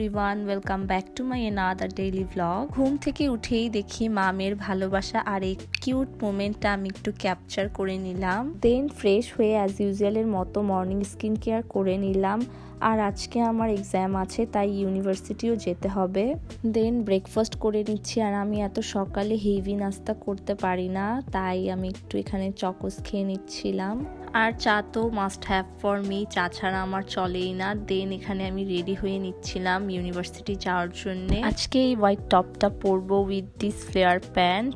Everyone, welcome back to my another daily vlog. ঘুম থেকে উঠেই দেখি মামের ভালোবাসা আর এই কিউট মোমেন্টটা আমি একটু ক্যাপচার করে নিলাম। দেন ফ্রেশ হয়ে অ্যাজ ইউজুয়ালের মতো মর্নিং স্কিন কেয়ার করে নিলাম। আর আজকে আমার এক্সাম আছে, তাই ইউনিভার্সিটিও যেতে হবে। দেন ব্রেকফাস্ট করে নিচ্ছি। আর আমি এত সকালে হেভি নাস্তা করতে পারি না, তাই আমি একটু এখানে চকোস খেয়ে নিচ্ছিলাম। আর চা তো মাস্ট হ্যাভ ফর মি, চা ছাড়া আমার চলেই না। দেন এখানে আমি রেডি হয়ে নিচ্ছিলাম ইউনিভার্সিটি যাওয়ার জন্য। আজকে এই হোয়াইট টপটা পরবো উইথ দিস ফ্লেয়ার প্যান্ট।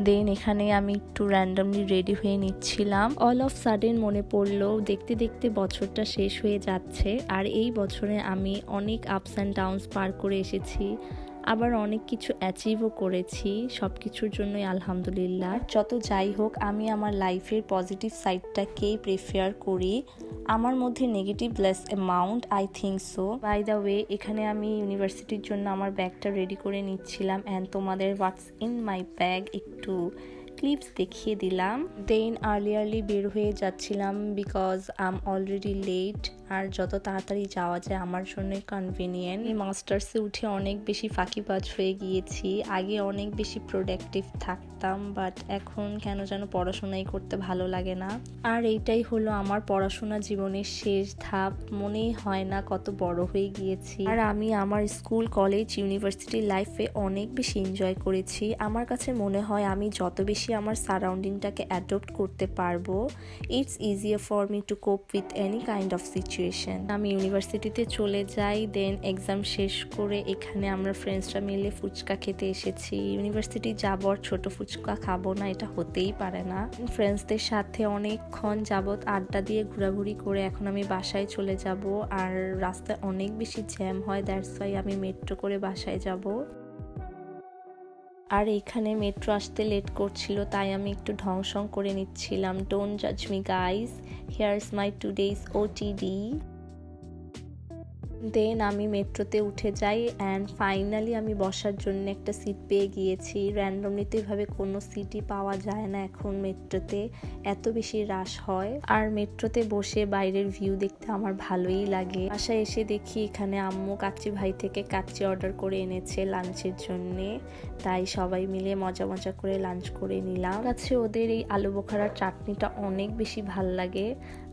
দেন এখানে আমি একটু র্যান্ডামলি রেডি হয়ে নিচ্ছিলাম। অল অফ সাডেন মনে পড়লো দেখতে দেখতে বছরটা শেষ হয়ে যাচ্ছে। আর এই বছরে আমি অনেক আপস অ্যান্ড ডাউনস পার করে এসেছি, আবার অনেক কিছু অ্যাচিভও করেছি। সব কিছুর জন্যই আলহামদুলিল্লাহ। যত যাই হোক, আমি আমার লাইফের পজিটিভ সাইডটাকেই প্রেফার করি। আমার মধ্যে negative less amount, I think so. By the way, এখানে আমি ইউনিভার্সিটির জন্য আমার ব্যাগটা রেডি করে নিচ্ছিলাম অ্যান্ড তোমাদের হোয়াটস ইন মাই ব্যাগ একটু ক্লিপস দেখিয়ে দিলাম। দেন আর্লি বের হয়ে যাচ্ছিলাম because I am already late. আর যত তাড়াতাড়ি যাওয়া যায় আমার জন্যই কনভিনিয়েন্ট। এই মাস্টার্সে উঠে অনেক বেশি ফাঁকিবাজ হয়ে গিয়েছি। আগে অনেক বেশি প্রোডাক্টিভ থাকতাম, বাট এখন কেন যেন পড়াশোনাই করতে ভালো লাগে না। আর এইটাই হলো আমার পড়াশোনা জীবনের শেষ ধাপ। মনেই হয় না কত বড় হয়ে গিয়েছি। আর আমি আমার স্কুল, কলেজ, ইউনিভার্সিটি লাইফে অনেক বেশি এনজয় করেছি। আমার কাছে মনে হয় আমি যত বেশি আমার সারাউন্ডিংটাকে অ্যাডপ্ট করতে পারবো, it's easier for me two কোপ with any kind of situation. আমি ইউনিভার্সিটিতে চলে যাই। দেন এক্সাম শেষ করে এখানে আমরা ফ্রেন্ডসরা মিলে ফুচকা খেতে এসেছি। ইউনিভার্সিটি যাবো আর ছোট ফুচকা খাবো না, এটা হতেই পারে না। ফ্রেন্ডসদের সাথে অনেকক্ষণ যাবত আড্ডা দিয়ে ঘোরাঘুরি করে এখন আমি বাসায় চলে যাব। আর রাস্তায় অনেক বেশি জ্যাম হয়, দ্যাটস ওয়াই আমি মেট্রো করে বাসায় যাব। আর এখানে মেট্রো আসতে লেট করছিল, তাই আমি একটু ঢং করে নিচ্ছিলাম। ডোন্ট জাজ মি গাইস, হিয়ারস মাই টুডেজ ওটিডি। দেন আমি মেট্রোতে উঠে যাই অ্যান্ড ফাইনালি আমি বসার জন্য একটা সিট পেয়ে গিয়েছি। র্যান্ডমলি তো এভাবে কোনো সিটই পাওয়া যায় না এখন মেট্রোতে, এত বেশি রাশ হয়। আর মেট্রোতে বসে বাইরের ভিউ দেখতে আমার ভালোই লাগে। বাসায় এসে দেখি এখানে আম্মু কাচ্চি ভাই থেকে কাচ্চি অর্ডার করে এনেছে লাঞ্চের জন্যে, তাই সবাই মিলে মজা করে লাঞ্চ করে নিলাম। কাছে ওদের এই আলু বোখারার চাটনিটা অনেক বেশি ভাল লাগে।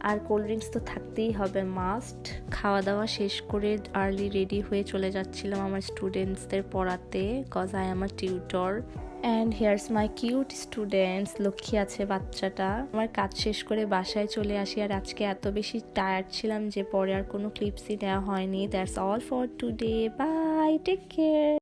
আর কোল্ড ড্রিঙ্কস তো থাকতেই হবে মাস্ট। খাওয়া দাওয়া শেষ করে আর্লি রেডি হয়ে চলে যাচ্ছিলাম আমার স্টুডেন্টসদের পড়াতে, cause I am a tutor. And here's my cute students, লক্ষ্মী আছে বাচ্চাটা। আমার কাজ শেষ করে বাসায় চলে আসি। আর আজকে এত বেশি টায়ার্ড ছিলাম যে পরে আর কোনো ক্লিপসই নেওয়া হয়নি। That's all for today, bye, take care.